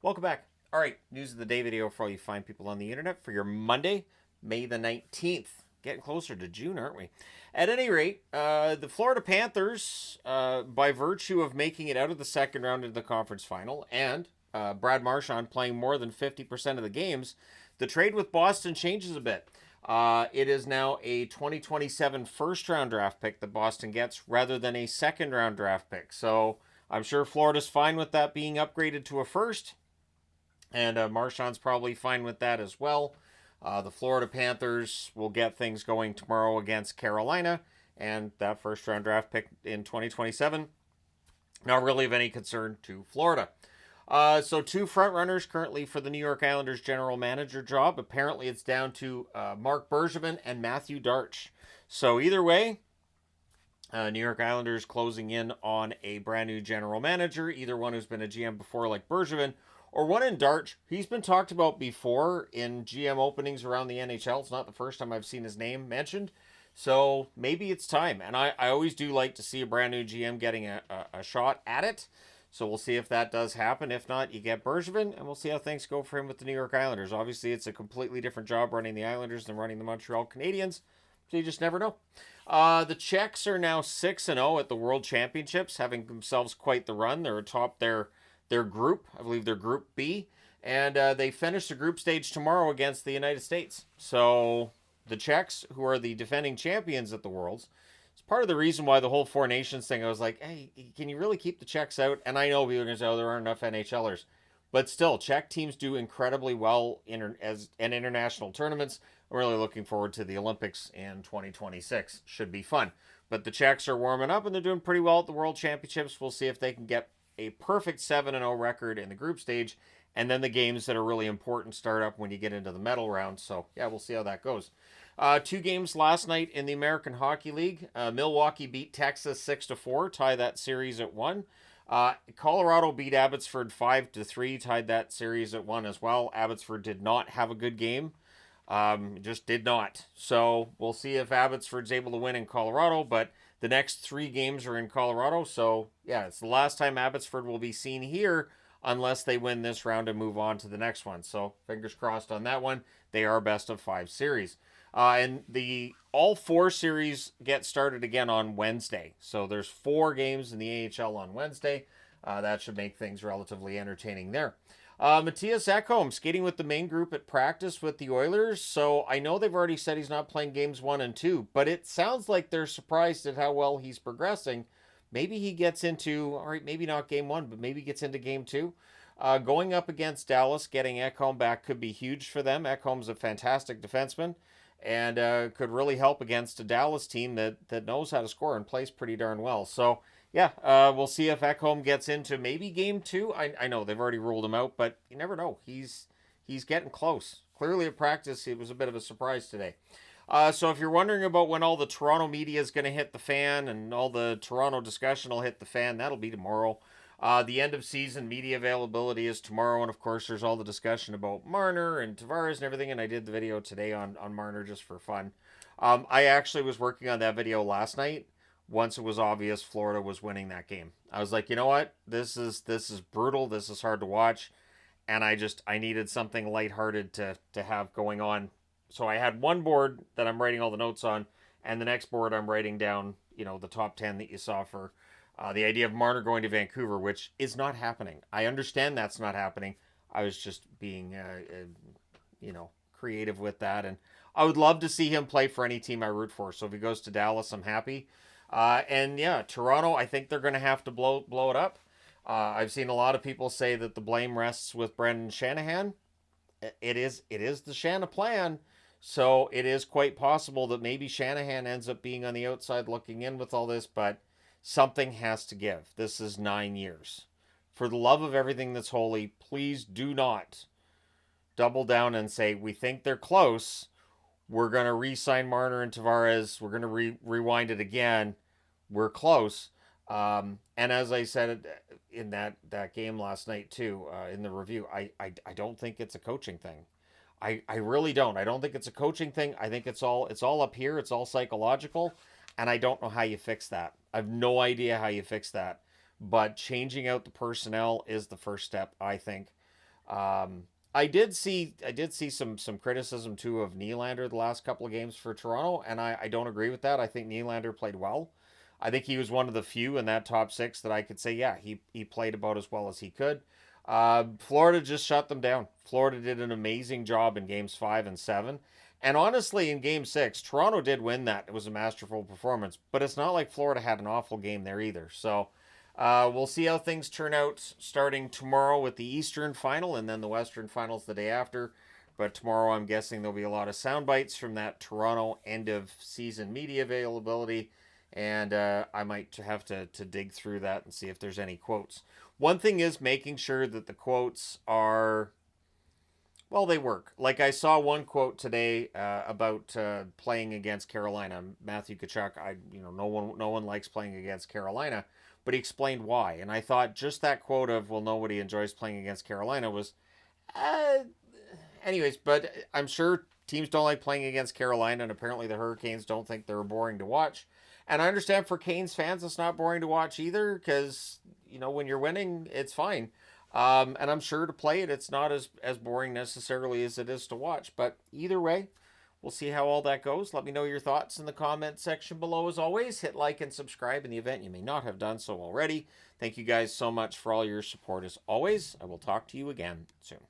Welcome back. All right, news of the day video for all you fine people on the internet for your Monday, May the 19th. Getting closer to June, aren't we? At any rate, the Florida Panthers, by virtue of making it out of the second round into the conference final and Brad Marchand playing more than 50% of the games, the trade with Boston changes a bit. It is now a 2027 first round draft pick that Boston gets rather than a second round draft pick. So I'm sure Florida's fine with that being upgraded to a first. And Marchand's probably fine with that as well. The Florida Panthers will get things going tomorrow against Carolina. And that first round draft pick in 2027, not really of any concern to Florida. So two frontrunners currently for the New York Islanders general manager job. Apparently it's down to Mark Bergevin and Matthew Darch. So either way, New York Islanders closing in on a brand new general manager, either one who's been a GM before like Bergevin, or one in Darch. He's been talked about before in GM openings around the NHL. It's not the first time I've seen his name mentioned. So maybe it's time. And I always do like to see a brand new GM getting a shot at it. So we'll see if that does happen. If not, you get Bergevin, and we'll see how things go for him with the New York Islanders. Obviously, it's a completely different job running the Islanders than running the Montreal Canadiens. So you just never know. The Czechs are now 6-0 at the World Championships, having themselves quite the run. They're atop their group. I believe they're Group B. And they finish the group stage tomorrow against the United States. So the Czechs, who are the defending champions at the Worlds, it's part of the reason why the whole Four Nations thing, I was like, hey, can you really keep the Czechs out? And I know people are going to say, oh, there aren't enough NHLers. But still, Czech teams do incredibly well in international tournaments. I'm really looking forward to the Olympics in 2026. Should be fun. But the Czechs are warming up, and they're doing pretty well at the World Championships. We'll see if they can get a perfect 7-0 record in the group stage, and then the games that are really important start up when you get into the medal round. So, yeah, we'll see how that goes. Two games last night in the American Hockey League. Milwaukee beat Texas 6-4, tie that series at 1. Colorado beat Abbotsford 5-3, tied that series at 1 as well. Abbotsford did not have a good game. Just did not. So we'll see if Abbotsford's able to win in Colorado, but the next 3 games are in Colorado. So, yeah, it's the last time Abbotsford will be seen here unless they win this round and move on to the next one. So, fingers crossed on that one. They are best of 5 series. And all 4 series get started again on Wednesday. So there's 4 games in the AHL on Wednesday. That should make things relatively entertaining there. Matthias Ekholm skating with the main group at practice with the Oilers. So I know they've already said he's not playing games 1 and 2, but it sounds like they're surprised at how well he's progressing. Maybe he gets into, all right, maybe not game 1, but maybe gets into game 2. Going up against Dallas, getting Ekholm back could be huge for them. Ekholm's a fantastic defenseman and could really help against a Dallas team that knows how to score and plays pretty darn well. So, yeah, we'll see if Ekholm gets into maybe game 2. I know they've already ruled him out, but you never know. He's getting close. Clearly at practice, it was a bit of a surprise today. So if you're wondering about when all the Toronto media is going to hit the fan and all the Toronto discussion will hit the fan, that'll be tomorrow. The end of season media availability is tomorrow, and of course there's all the discussion about Marner and Tavares and everything, and I did the video today on Marner just for fun. I actually was working on that video last night once it was obvious Florida was winning that game. I was like, you know what? This is brutal. This is hard to watch, and I needed something lighthearted to have going on. So I had one board that I'm writing all the notes on, and the next board I'm writing down, the top 10 that you saw for the idea of Marner going to Vancouver, which is not happening. I understand that's not happening. I was just being, creative with that, and I would love to see him play for any team I root for. So if he goes to Dallas, I'm happy. And yeah, Toronto, I think they're going to have to blow it up. I've seen a lot of people say that the blame rests with Brendan Shanahan. It is the Shanahan plan. So it is quite possible that maybe Shanahan ends up being on the outside looking in with all this, but something has to give. This is 9 years. For the love of everything that's holy, please do not double down and say, we think they're close. We're going to re-sign Marner and Tavares. We're going to rewind it again. We're close. And as I said in that game last night too, in the review, I don't think it's a coaching thing. I really don't. I don't think it's a coaching thing. I think it's all up here. It's all psychological. And I don't know how you fix that. I have no idea how you fix that. But changing out the personnel is the first step, I think. I did see some criticism too of Nylander the last couple of games for Toronto, and I don't agree with that. I think Nylander played well. I think he was one of the few in that top six that I could say, yeah, he played about as well as he could. Florida just shut them down. Florida did an amazing job in games 5 and 7. And honestly, in game 6, Toronto did win that. It was a masterful performance, but it's not like Florida had an awful game there either. So we'll see how things turn out starting tomorrow with the Eastern final and then the Western finals the day after. But tomorrow, I'm guessing there'll be a lot of sound bites from that Toronto end of season media availability. And I might have to dig through that and see if there's any quotes. One thing is making sure that the quotes are, well, they work. Like I saw one quote today about playing against Carolina. Matthew Tkachuk, no one likes playing against Carolina, but he explained why. And I thought just that quote of, well, nobody enjoys playing against Carolina was, uh, anyways. But I'm sure teams don't like playing against Carolina, and apparently the Hurricanes don't think they're boring to watch. And I understand for Canes fans, it's not boring to watch either because when you're winning, it's fine. And I'm sure to play it, it's not as boring necessarily as it is to watch. But either way, we'll see how all that goes. Let me know your thoughts in the comment section below. As always, hit like and subscribe in the event you may not have done so already. Thank you guys so much for all your support as always. I will talk to you again soon.